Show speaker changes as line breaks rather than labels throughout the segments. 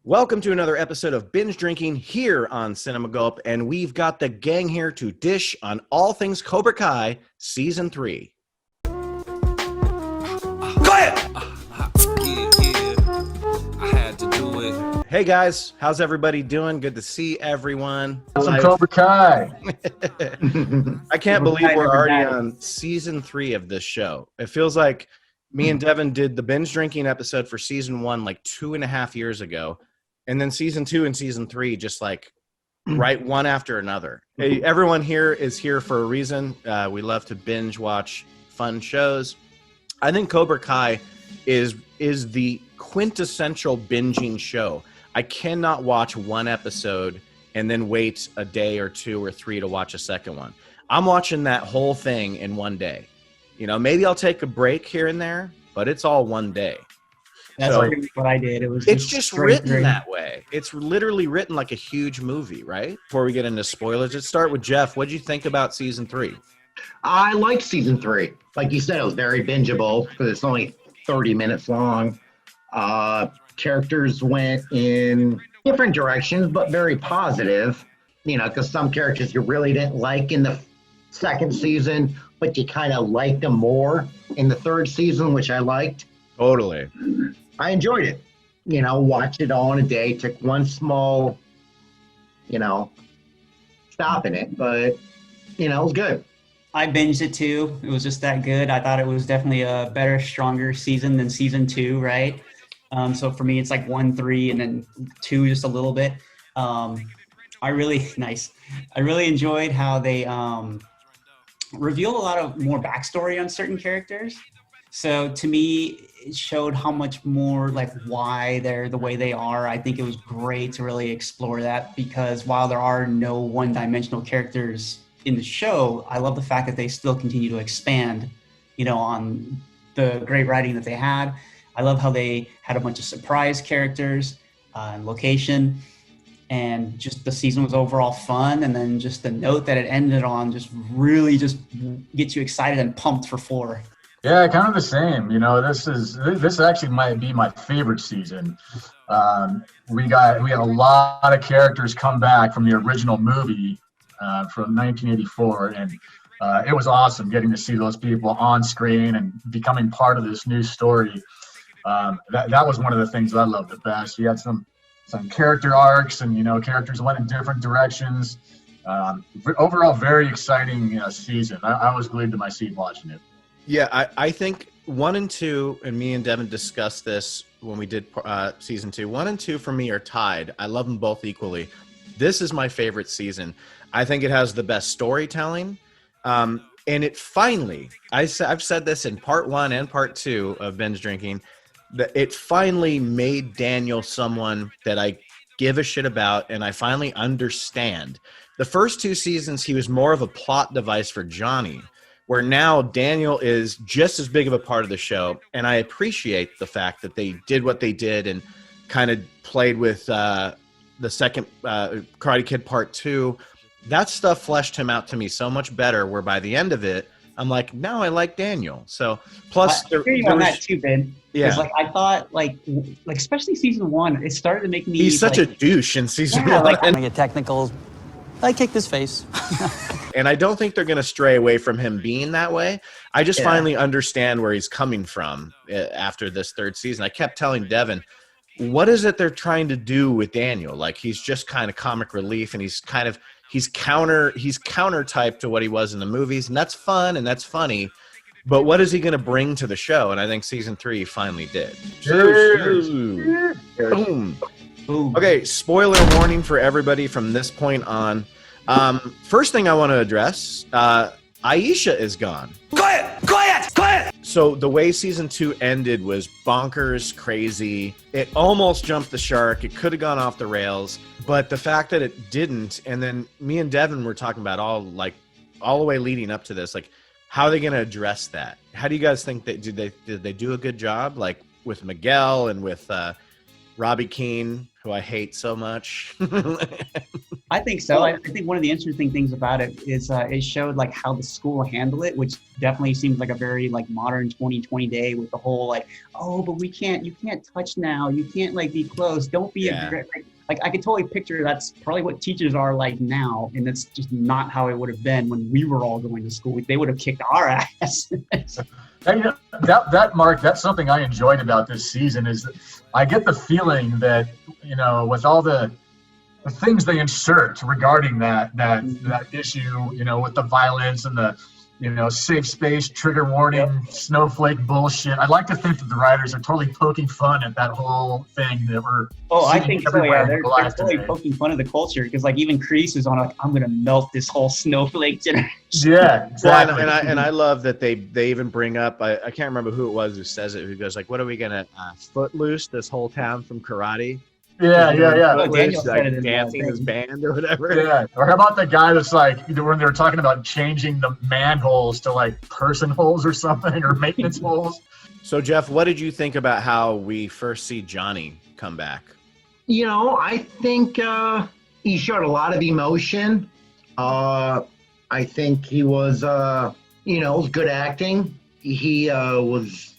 Welcome to another episode of Binge Drinking here on Cinema Gulp, and we've got the gang here to dish on all things Cobra Kai Season 3.
Go ahead! I had to do it.
Hey guys, how's everybody doing? Good to see everyone.
Some Cobra Kai.
I can't believe we're already on Season 3 of this show. It feels like me and Devin did the Binge Drinking episode for Season 1 like 2.5 years ago. And then Season 2 and Season 3 just like right one after another. Hey, everyone here is here for a reason. We love to binge watch fun shows. I think Cobra Kai is the quintessential binging show. I cannot watch one episode and then wait a day or two or three to watch a second one. I'm watching that whole thing in one day. You know, maybe I'll take a break here and there, but it's all one day.
That's
So,
pretty much what I did.
It's just written that way. It's literally written like a huge movie, right? Before we get into spoilers, let's start with Jeff. What did you think about Season 3?
I liked Season 3. Like you said, it was very bingeable because it's only 30 minutes long. Characters went in different directions, but very positive. You know, because some characters you really didn't like in the second season, but you kind of liked them more in the third season, which I liked.
Totally.
I enjoyed it. You know, watched it all in a day. Took one small, stop in it, but it was good.
I binged it too. It was just that good. I thought it was definitely a better, stronger season than Season 2, right? So for me, it's like 1, 3, and then 2 just a little bit. I really enjoyed how they revealed a lot of more backstory on certain characters. So to me, it showed how much more like why they're the way they are. I think it was great to really explore that because while there are no one-dimensional characters in the show, I love the fact that they still continue to expand, on the great writing that they had. I love how they had a bunch of surprise characters and location, and just the season was overall fun. And then just the note that it ended on just really just gets you excited and pumped for 4.
Yeah, kind of the same. This actually might be my favorite season. We had a lot of characters come back from the original movie from 1984, and it was awesome getting to see those people on screen and becoming part of this new story. That was one of the things I loved the best. You had some character arcs, and characters went in different directions. Overall, very exciting season. I was glued to my seat watching it.
Yeah, I think 1 and 2, and me and Devin discussed this when we did Season 2. 1 and 2 for me are tied. I love them both equally. This is my favorite season. I think it has the best storytelling. And it finally, I've said this in Part 1 and Part 2 of Binge Drinking, that it finally made Daniel someone that I give a shit about and I finally understand. The first 2 seasons, he was more of a plot device for Johnny, where now Daniel is just as big of a part of the show. And I appreciate the fact that they did what they did and kind of played with the second Karate Kid Part 2. That stuff fleshed him out to me so much better, where by the end of it, I'm like, now I like Daniel. So plus,
I agree on that too, Ben.
Yeah,
I thought like especially Season 1, it started to make me.
He's such a douche in Season 1.
I'm gonna get technical. I kicked his face.
And I don't think they're going to stray away from him being that way. I just finally understand where he's coming from after this third season. I kept telling Devin, what is it they're trying to do with Daniel? Like, he's just kind of comic relief, and he's counter type to what he was in the movies. And that's fun and that's funny. But what is he going to bring to the show? And I think Season 3 finally did. Boom.
Ooh.
Okay, spoiler warning for everybody from this point on. First thing I want to address, Aisha is gone.
Quiet!
So the way Season 2 ended was bonkers, crazy. It almost jumped the shark. It could have gone off the rails. But the fact that it didn't, and then me and Devin were talking about all the way leading up to this, like, how are they going to address that? How do you guys think that did they do a good job, like with Miguel and with Robbie Keane, who I hate so much?
I think so. I think one of the interesting things about it is it showed like how the school handled it, which definitely seems like a very like modern 2020 day with the whole like, oh, but you can't touch now. You can't like be close. Don't be like I could totally picture that's probably what teachers are like now. And that's just not how it would have been when we were all going to school. They would have kicked our ass.
And, Mark, that's something I enjoyed about this season is that I get the feeling that, with all the things they insert regarding that issue, with the violence and the, safe space, trigger warning, snowflake bullshit. I like to think that the writers are totally poking fun at that whole thing that we're
I think so, yeah. They're totally
today.
poking fun at the culture because like even Kreese is on like, I'm going to melt this whole snowflake generation.
Yeah, exactly.
Well, and I love that they even bring up, I can't remember who it was who says it, who goes like, what are we going to footloose this whole town from karate?
Yeah.
Daniel said it in dancing his band or whatever.
Yeah. Or how about the guy that's like, when they were talking about changing the manholes to like person holes or something, or maintenance holes?
So, Jeff, what did you think about how we first see Johnny come back?
I think he showed a lot of emotion. I think he was, good acting. He was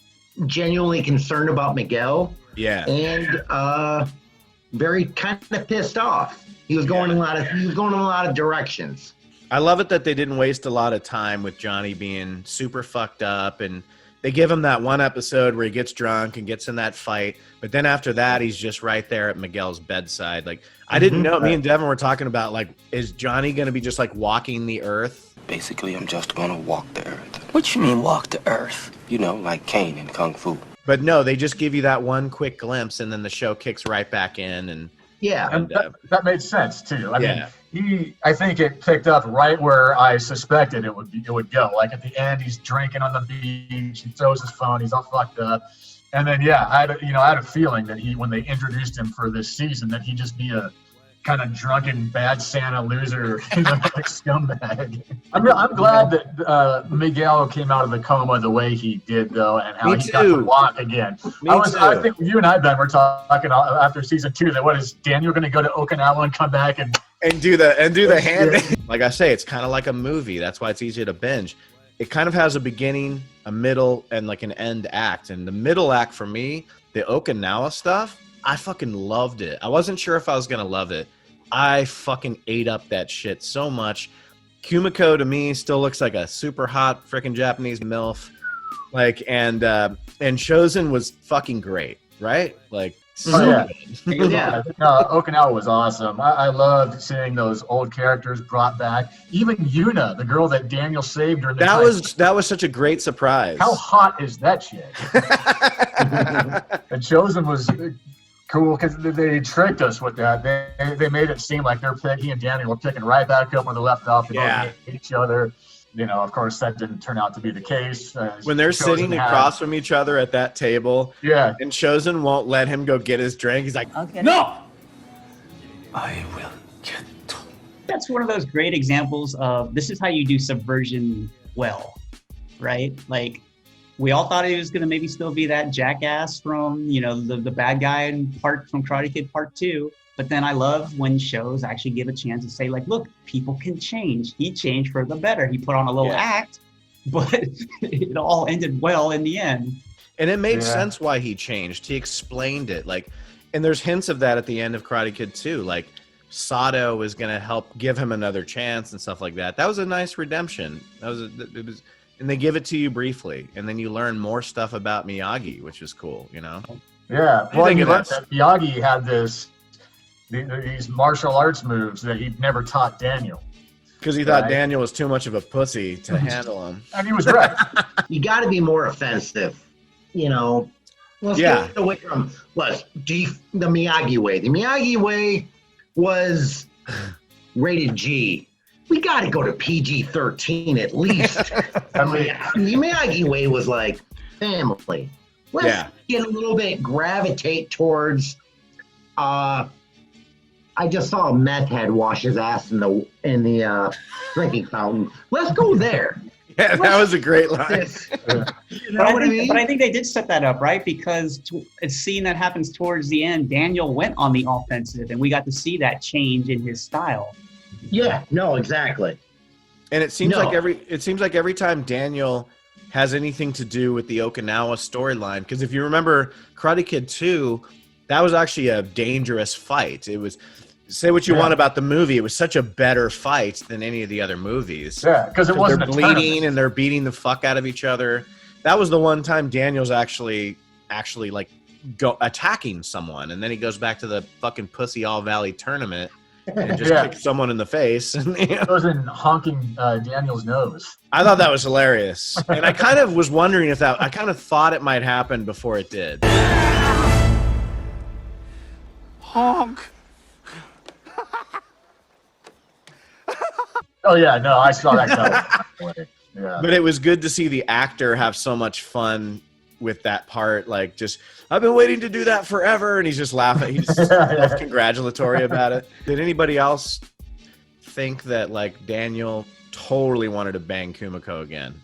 genuinely concerned about Miguel.
Yeah.
And very kind of pissed off. He was going in a lot of directions.
I love it that they didn't waste a lot of time with Johnny being super fucked up, and they give him that one episode where he gets drunk and gets in that fight, but then after that he's just right there at Miguel's bedside. Like I didn't know, me and Devin were talking about like, is Johnny going to be just like walking the earth?
Basically, I'm just gonna walk the earth.
What you mean walk the earth?
Like Kane in Kung Fu.
But no, they just give you that one quick glimpse, and then the show kicks right back in. And
that made sense too. I mean, I think it picked up right where I suspected it would go. Like at the end, he's drinking on the beach, he throws his phone, he's all fucked up, and then I had a feeling that when they introduced him for this season, that he'd just be a kind of drunken bad Santa loser, like scumbag. I'm glad that Miguel came out of the coma the way he did, though, and how he got to walk again. I think you and I, Ben, were talking after season 2 that what is Daniel going to go to Okinawa and come back and
do the hand? Like I say, it's kind of like a movie. That's why it's easier to binge. It kind of has a beginning, a middle, and like an end act. And the middle act for me, the Okinawa stuff, I fucking loved it. I wasn't sure if I was going to love it. I fucking ate up that shit so much. Kumiko to me still looks like a super hot freaking Japanese MILF. Like, and Chosen was fucking great, right? Like, so good.
Yeah. Okinawa was awesome. I loved seeing those old characters brought back. Even Yuna, the girl that Daniel saved during the
that was such a great surprise.
How hot is that chick? And Chosen was cool because they tricked us with that. They made it seem like he and Daniel were picking right back up where they left off. They both hate each other. Of course, that didn't turn out to be the case.
When they're sitting across from each other at that table, and Chosen won't let him go get his drink. He's like, no!
I will get.
That's one of those great examples of this is how you do subversion well, right? Like, we all thought he was going to maybe still be that jackass from, the bad guy from Karate Kid Part 2. But then I love when shows actually give a chance to say, like, look, people can change. He changed for the better. He put on a little act, but it all ended well in the end.
And it made sense why he changed. He explained it. Like, and there's hints of that at the end of Karate Kid 2. Like, Sato is going to help give him another chance and stuff like that. That was a nice redemption. And they give it to you briefly, and then you learn more stuff about Miyagi, which is cool, Yeah.
Well, you learned that Miyagi had these martial arts moves that he'd never taught Daniel.
Because he thought Daniel was too much of a pussy to handle him.
And he was right.
You got to be more offensive, Let's get away from the Miyagi way. The Miyagi way was rated G. We got to go to PG-13 at least. The Miyagi way was like family. Let's get a little bit, gravitate towards. I just saw a meth head wash his ass in the drinking fountain. Let's go there.
Yeah, that was a great line.
This. You know
But I,
what I
think,
mean?
but I think they did set that up, right? Because a scene that happens towards the end, Daniel went on the offensive, and we got to see that change in his style.
Yeah, no, exactly.
And it seems
No.
like every time Daniel has anything to do with the Okinawa storyline, because if you remember Karate Kid 2, that was actually a dangerous fight. It was, say what you want about the movie, it was such a better fight than any of the other movies.
Yeah, because it wasn't
they're
a
bleeding
tournament.
and they're beating the fuck out of each other. That was the one time Daniel's actually like go attacking someone, and then he goes back to the fucking Pussy All Valley tournament and just
Yeah.
kicks someone in the face. And, you know,
Goes in honking Daniel's nose.
I thought that was hilarious, and I kind of was wondering if that. I kind of thought it might happen before it did.
Honk.
Oh yeah, no, I saw that coming. Yeah.
But it was good to see the actor have so much fun with that part. Like, just, I've been waiting to do that forever, and he's just laughing. He's self-congratulatory about it. Did anybody else think that like Daniel totally wanted to bang Kumiko again?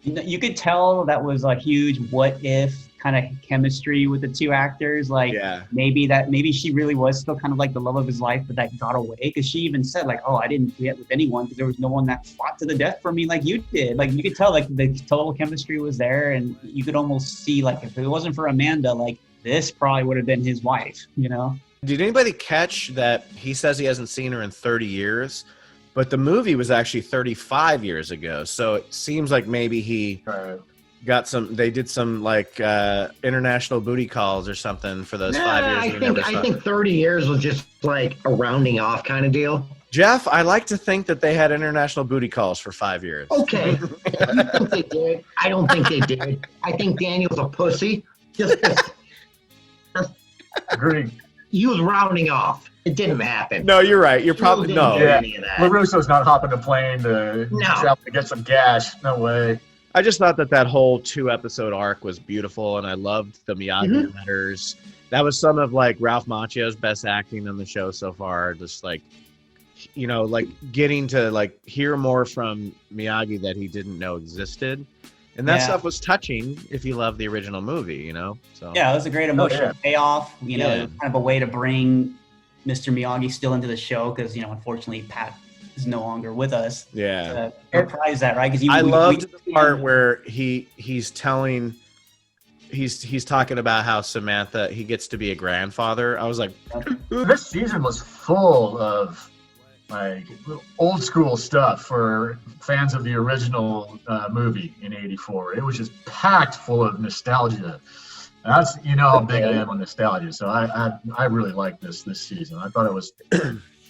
You could tell that was a huge what if kind of chemistry with the two actors. Like
Yeah.
maybe she really was still kind of like the love of his life, but that got away because she even said like, oh, I didn't get with anyone because there was no one that fought to the death for me like you did. Like you could tell like the total chemistry was there, and you could almost see like if it wasn't for Amanda, like this probably would have been his wife, you know?
Did anybody catch that he says he hasn't seen her in 30 years, but the movie was actually 35 years ago? So it seems like maybe he got they did some like international booty calls or something for those 5 years.
I think 30 years was just like a rounding off kind of deal.
Jeff, I like to think that they had international booty calls for 5 years.
Okay. You think they did? I don't think they did. I think Daniel's a pussy. Just
Agreed.
he was rounding off. It didn't happen.
No, you're right. You're probably
Didn't
no.
do
Yeah.
any of that.
LaRusso's not hopping a plane to travel to get some gas. No way.
I just thought that whole 2-episode arc was beautiful, and I loved the Miyagi letters. That was some of like Ralph Macchio's best acting on the show so far. Just like, you know, like getting to like hear more from Miyagi that he didn't know existed, and that stuff was touching if you love the original movie, you know. So
Yeah, it was a great emotional payoff. You know,
Yeah.
kind of a way to bring Mr. Miyagi still into the show because, you know, unfortunately Pat is no longer with us.
yeah.
Reprise that, right? Because
I loved the part where he's telling. He's talking about how Samantha, he gets to be a grandfather. I was like,
This season was full of like old school stuff for fans of the original movie in '84. It was just packed full of nostalgia. That's, you know, how big I am on nostalgia. So I really liked this season. I thought it was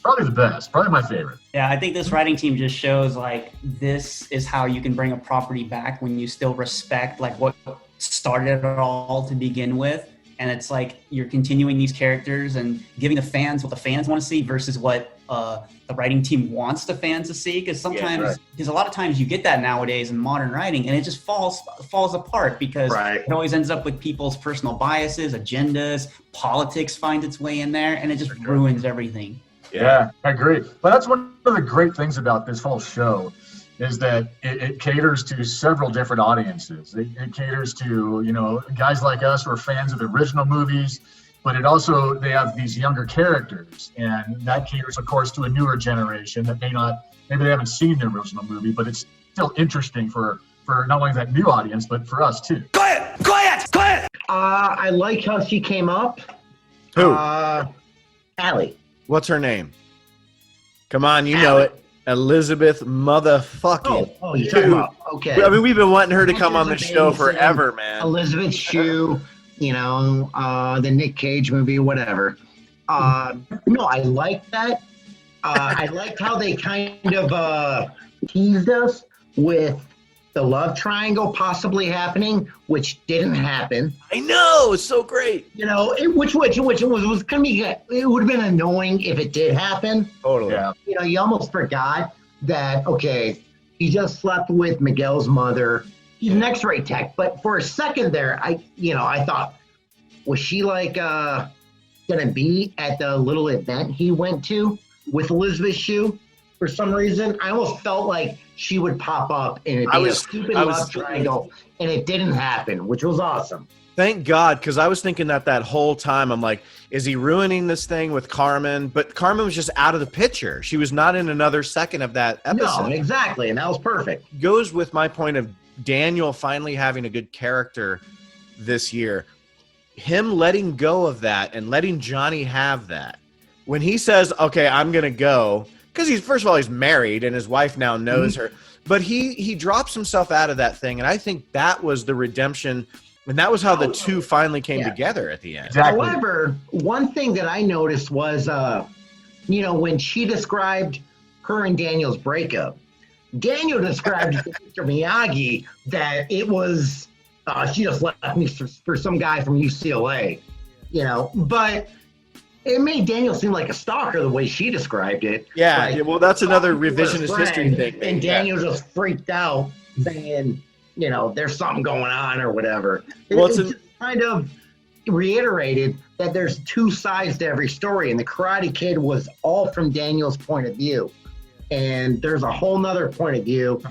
probably the best, probably my favorite.
Yeah, I think this writing team just shows like this is how you can bring a property back when you still respect like what started it all to begin with. And it's like you're continuing these characters and giving the fans what the fans want to see versus what the writing team wants the fans to see. Because sometimes, because a lot of times you get that nowadays in modern writing, and it just falls apart because it always ends up with people's personal biases, agendas, politics finds its way in there, and it just ruins everything.
Yeah, I agree. But that's one of the great things about this whole show is that it caters to several different audiences. It caters to, you know, guys like us who are fans of the original movies, but they have these younger characters, and that caters, of course, to a newer generation that maybe they haven't seen the original movie, but it's still interesting for not only that new audience, but for us too.
Quiet!
I like how she came up.
who?
Allie.
What's her name? Come on, you know it. Elizabeth motherfucking.
Oh, you're talking about, okay.
I mean, we've been wanting her to come on the show forever, man.
Elizabeth Shue, you know, the Nick Cage movie, whatever. No, I like that. I liked how they kind of teased us with the love triangle possibly happening, which didn't happen.
I know, it's so great.
You know, which was gonna be. It would have been annoying if it did happen.
Totally.
Yeah.
You know, you almost forgot that. Okay, he just slept with Miguel's mother. He's an X-ray tech, but for a second there, I thought, was she like gonna be at the little event he went to with Elizabeth Shue? for some reason. I almost felt like she would pop up and it'd be a stupid love triangle, and it didn't happen, which was awesome.
Thank God, because I was thinking that whole time. I'm like, is he ruining this thing with Carmen? But Carmen was just out of the picture. She was not in another second of that episode.
No, exactly, and that was perfect.
Goes with my point of Daniel finally having a good character this year. Him letting go of that and letting Johnny have that. When he says, okay, I'm going to go, because first of all, he's married and his wife now knows her, but he drops himself out of that thing. And I think that was the redemption. And that was how the two finally came together at the end.
Exactly.
However, one thing that I noticed was, when she described her and Daniel's breakup, Daniel described to Mr. Miyagi that it was, she just left me for some guy from UCLA, but it made Daniel seem like a stalker the way she described it.
Yeah, well, that's another revisionist history thing.
And Daniel just freaked out saying, there's something going on or whatever.
Well,
it just kind of reiterated that there's two sides to every story, and the Karate Kid was all from Daniel's point of view. And there's a whole nother point of view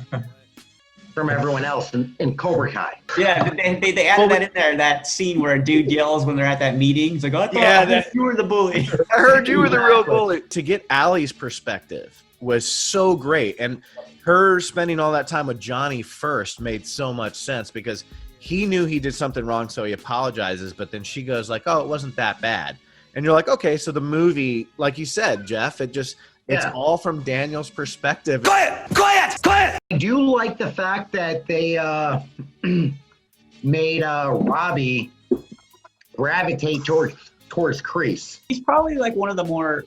from everyone else in Cobra Kai.
Yeah, they added that in there, that scene where a dude yells when they're at that meeting. He's like, I thought you were the bully.
I heard you were the real bully. To get Allie's perspective was so great. And her spending all that time with Johnny first made so much sense because he knew he did something wrong, so he apologizes. But then she goes like, oh, it wasn't that bad. And you're like, okay, so the movie, like you said, Jeff, it's all from Daniel's perspective.
Quiet!
I do like the fact that they made Robbie gravitate towards Kreese.
He's probably like one of the more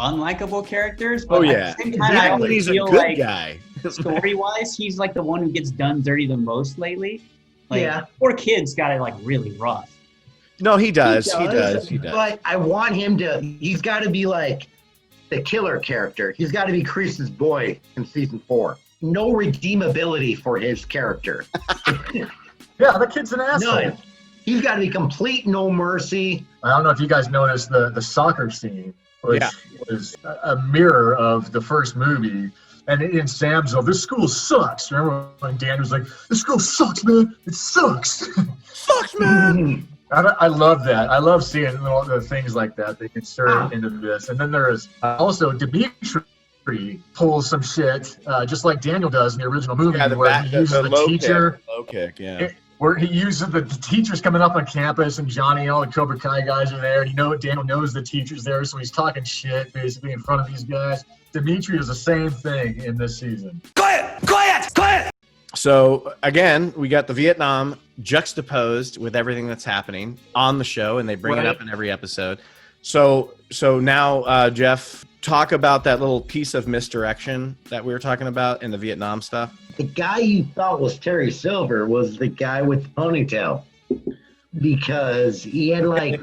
unlikable characters. But
Oh, yeah.
At the same time, I
Exactly. He's a
feel
good
like
guy.
story-wise, he's like the one who gets done dirty the most lately. Like,
Yeah.
poor kid's got it like really rough.
No, he does. He does.
But I want him to, he's got to be like the killer character. He's got to be Kreese's boy in season 4. No redeemability for his character.
Yeah, the kid's an asshole.
None. He's got to be complete no mercy.
I don't know if you guys noticed the soccer scene, which was a mirror of the first movie. And in Sam's, this school sucks. Remember when Dan was like, this school sucks, man. It sucks.
Sucks, man.
I love that. I love seeing all the things like that they insert into this. And then there's also Dimitri pulls some shit, just like Daniel does in the original movie, where he uses the teacher.
Low kick, yeah.
Where he uses the teachers coming up on campus, and Johnny and all the Cobra Kai guys are there. And Daniel knows the teacher's there, so he's talking shit basically in front of these guys. Dimitri is the same thing in this season.
Quiet!
So again, we got the Vietnam juxtaposed with everything that's happening on the show, and they bring it up in every episode. So now, Jeff, talk about that little piece of misdirection that we were talking about in the Vietnam stuff.
The guy you thought was Terry Silver was the guy with the ponytail, because he had like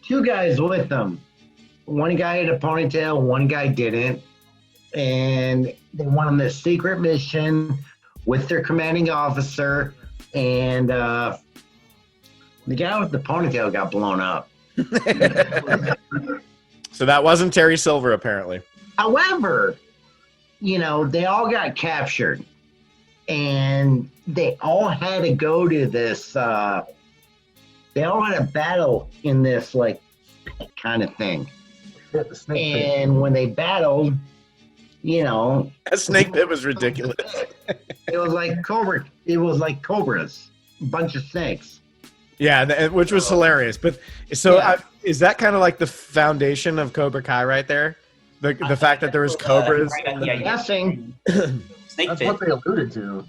two guys with him. One guy had a ponytail, one guy didn't. And they went on this secret mission with their commanding officer, and the guy with the ponytail got blown up.
So that wasn't Terry Silver, apparently.
However, they all got captured, and they all had to go to this, they all had a battle in this, like, kind of thing. And when they battled,
That snake pit was ridiculous.
it was like cobras, a bunch of snakes.
Yeah, which was hilarious. But is that kind of like the foundation of Cobra Kai right there? The fact that there was cobras.
Guessing.
Snake
That's
pit.
what they alluded to.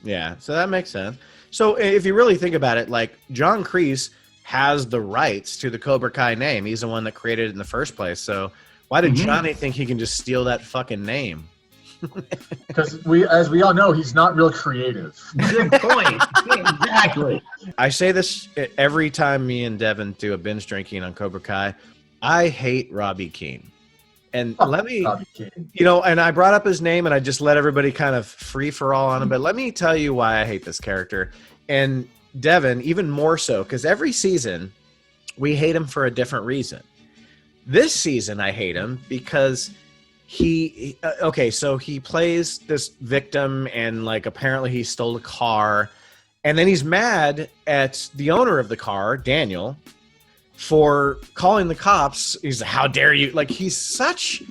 Yeah, so that makes sense. So if you really think about it, like John Kreese has the rights to the Cobra Kai name. He's the one that created it in the first place. So why did Johnny think he can just steal that fucking name?
Because as we all know, he's not real creative.
Good point. Exactly.
I say this every time me and Devin do a binge drinking on Cobra Kai. I hate Robbie Keane. And let me, and I brought up his name and I just let everybody kind of free for all on him. But let me tell you why I hate this character. And Devin, even more so, because every season we hate him for a different reason. This season I hate him because okay, so he plays this victim, and like apparently he stole a car, and then he's mad at the owner of the car, Daniel, for calling the cops. He's like, how dare you? Like, he's such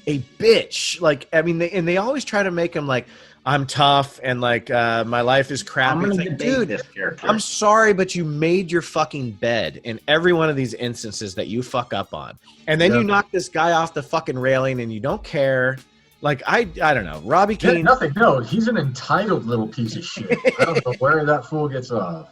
a bitch. Like, I mean, they always try to make him like, I'm tough and like my life is crap.
I'm gonna
It's like,
debate
dude,
this character.
I'm sorry, but you made your fucking bed in every one of these instances that you fuck up on. And then you knock this guy off the fucking railing and you don't care. Like, I don't know. Robbie
Yeah,
Keane.
nothing. No, he's an entitled little piece of shit. I don't know where that fool gets off.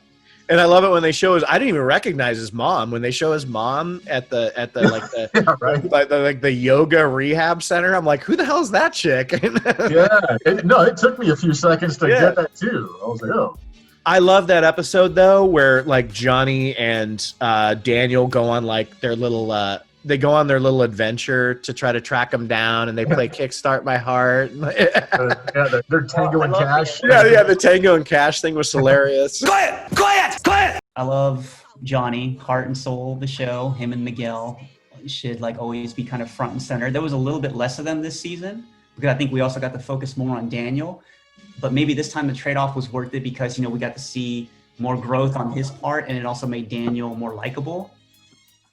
And I love it when they show I didn't even recognize his mom. When they show his mom at the like the
Yeah, right.
like the yoga rehab center, I'm like, who the hell is that chick?
It took me a few seconds to get that too. I was like, oh.
I love that episode though, where like Johnny and Daniel go on like their little they go on their little adventure to try to track him down, and they play "Kickstart My Heart."
Their Tango and Cash.
Yeah, the Tango and Cash thing was hilarious.
Quiet!
I love Johnny, heart and soul of the show. Him and Miguel should like always be kind of front and center. There was a little bit less of them this season because I think we also got to focus more on Daniel. But maybe this time the trade-off was worth it because, we got to see more growth on his part, and it also made Daniel more likable.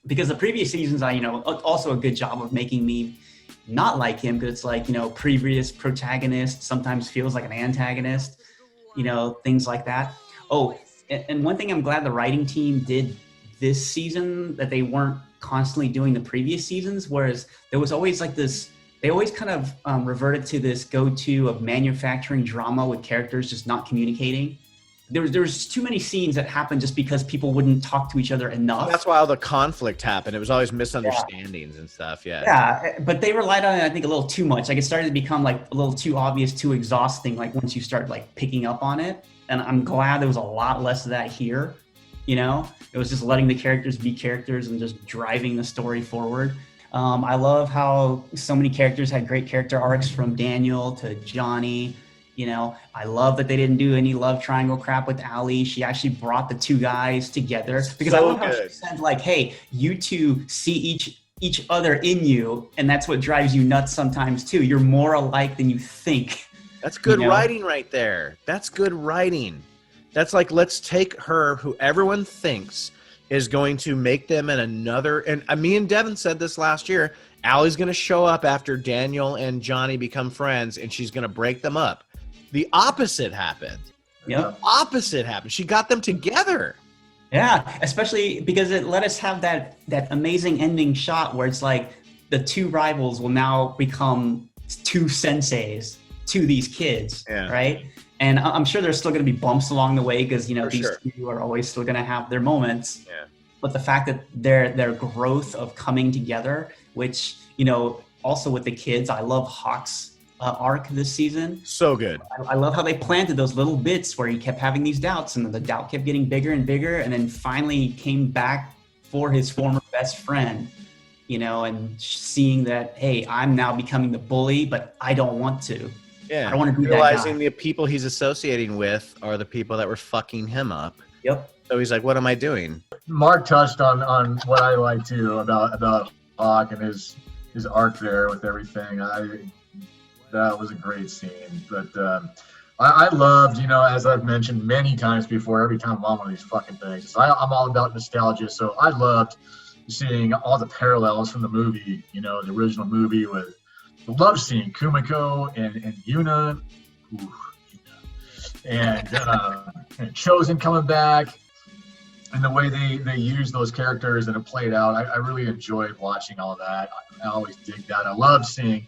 Because the previous seasons, also a good job of making me not like him, because it's like, previous protagonist sometimes feels like an antagonist, things like that. Oh, and one thing I'm glad the writing team did this season that they weren't constantly doing the previous seasons, whereas there was always like this, they always kind of reverted to this go-to of manufacturing drama with characters just not communicating. There's too many scenes that happened just because people wouldn't talk to each other enough.
That's why all the conflict happened. It was always misunderstandings and stuff.
Yeah, but they relied on it, I think, a little too much. Like, it started to become like a little too obvious, too exhausting. Like, once you start like picking up on it, and I'm glad there was a lot less of that here. It was just letting the characters be characters and just driving the story forward. I love how so many characters had great character arcs, from Daniel to Johnny. I love that they didn't do any love triangle crap with Allie. She actually brought the two guys together, because I love how she said like, hey, you two see each other in you, and that's what drives you nuts sometimes too. You're more alike than you think.
That's good writing right there. That's good writing. That's like, let's take her, who everyone thinks is going to make them in another, and me and Devin said this last year, Allie's going to show up after Daniel and Johnny become friends, and she's going to break them up. The opposite happened.
Yep.
The opposite happened. She got them together.
Yeah, especially because it let us have that amazing ending shot where it's like the two rivals will now become two senseis to these kids, right? And I'm sure there's still going to be bumps along the way, because these two are always still going to have their moments.
Yeah.
But the fact that their growth of coming together, which also with the kids, I love Hawk's arc this season.
So good.
I love how they planted those little bits where he kept having these doubts, and the doubt kept getting bigger and bigger, and then finally came back for his former best friend, and seeing that, hey, I'm now becoming the bully, but I don't want to.
Yeah.
I don't want to be
realizing
that guy.
the people he's associating with are the people that were fucking him up.
Yep.
So he's like, what am I doing?
Mark touched on what I like too about Hawk and his arc there with everything. That was a great scene. But I loved, as I've mentioned many times before, every time I'm on one of these fucking things, I'm all about nostalgia. So I loved seeing all the parallels from the movie, the original movie, with the love scene, Kumiko and Yuna. Ooh, and Chosen coming back, and the way they used those characters and it played out. I really enjoyed watching all of that. I always dig that. I love seeing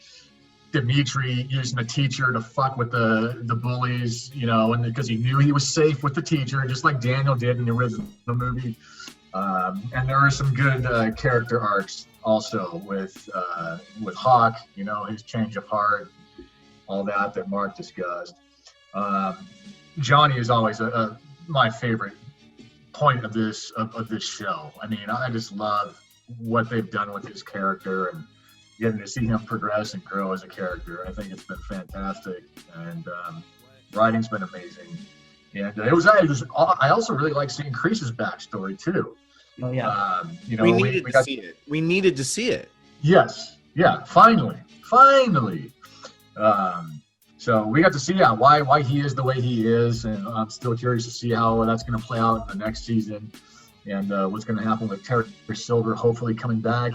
Dimitri using a teacher to fuck with the bullies, and because he knew he was safe with the teacher, just like Daniel did in the original movie. And there were some good character arcs also with Hawk, his change of heart, all that Mark discussed. Johnny is always my favorite point of this show. I mean, I just love what they've done with his character and getting to see him progress and grow as a character. I think it's been fantastic, and writing's been amazing. And I also really like seeing Kreese's backstory too.
Oh yeah.
We needed to see it. We needed to see it.
Yes, Yeah, finally. So we got to see why he is the way he is, and I'm still curious to see how that's going to play out in the next season, and what's going to happen with Terry Silver hopefully coming back.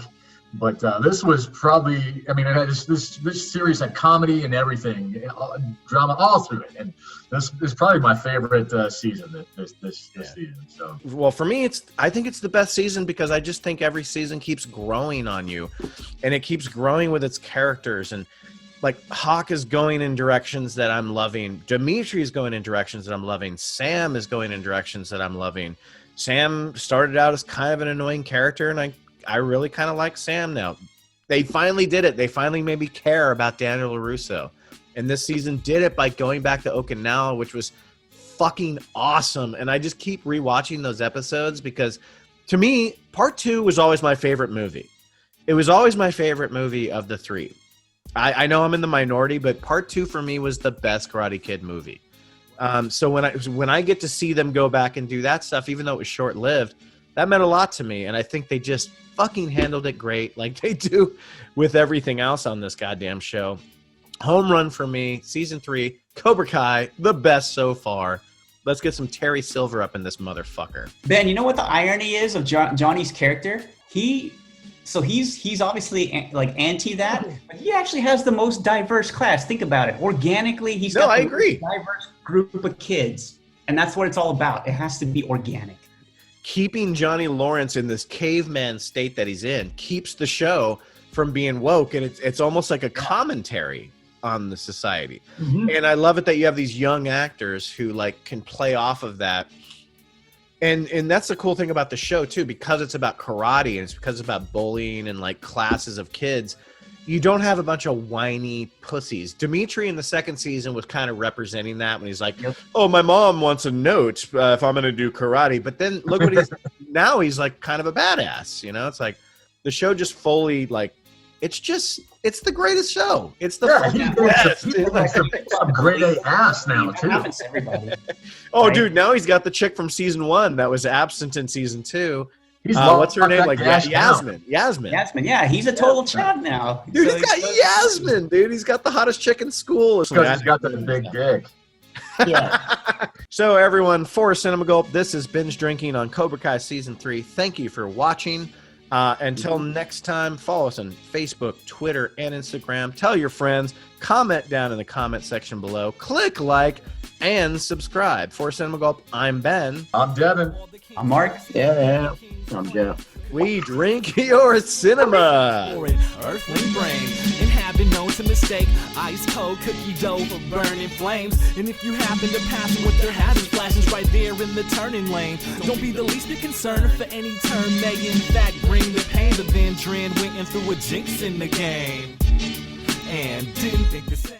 But this was probably, I mean, it had this series had comedy and everything, drama all through it, and this is probably my favorite season this season. So,
well, for me, I think it's the best season because I just think every season keeps growing on you, and it keeps growing with its characters. And like Hawk is going in directions that I'm loving. Dimitri is going in directions that I'm loving. Sam is going in directions that I'm loving. Sam started out as kind of an annoying character, and I really kind of like Sam now. They finally did it. They finally made me care about Daniel LaRusso. And this season did it by going back to Okinawa, which was fucking awesome. And I just keep rewatching those episodes because, to me, part 2 was always my favorite movie. It was always my favorite movie of the 3. I know I'm in the minority, but part 2 for me was the best Karate Kid movie. So when I get to see them go back and do that stuff, even though it was short-lived, that meant a lot to me. And I think they just fucking handled it great, like they do with everything else on this goddamn show. Home run for me, season 3, Cobra Kai, the best so far. Let's get some Terry Silver up in this motherfucker.
Ben, you know what the irony is of Johnny's character? He's obviously like anti that, but he actually has the most diverse class. Think about it. Organically, he's got the most diverse group of kids, and that's what it's all about. It has to be organic.
Keeping Johnny Lawrence in this caveman state that he's in keeps the show from being woke, and it's almost like a commentary on the society. Mm-hmm. And I love it that you have these young actors who like can play off of that. And that's the cool thing about the show too, because it's about karate and it's because it's about bullying and like classes of kids. You don't have a bunch of whiny pussies. Dimitri in the second season was kind of representing that when he's like, oh, my mom wants a note if I'm going to do karate. But then look what now he's like kind of a badass, you know? It's like the show just fully like, it's the greatest show. It's the best.
He's some grade A ass now too.
Oh, right? Dude, now he's got the chick from season 1 that was absent in season 2. What's her name? Like Yasmin. Yasmin.
Yeah, he's a total chad now.
Dude, he's got Yasmin, dude. He's got the hottest chick in school.
Because he's got that big dick.
Yeah.
So everyone, for Cinema Gulp, this is Binge Drinking on Cobra Kai Season 3. Thank you for watching. Until next time, follow us on Facebook, Twitter, and Instagram. Tell your friends. Comment down in the comment section below. Click like and subscribe. For Cinema Gulp, I'm Ben.
I'm Devin.
I'm Mark.
Yeah. I'm Jeff.
We drink your cinema.
Earthling brain, and have been known to mistake ice cold cookie dough for burning flames. And if you happen to pass them with their hazard flashes right there in the turning lane, don't be the least bit concerned if for any turn may in fact bring the pain. But then Dren went and threw a jinx in the game and didn't think the same.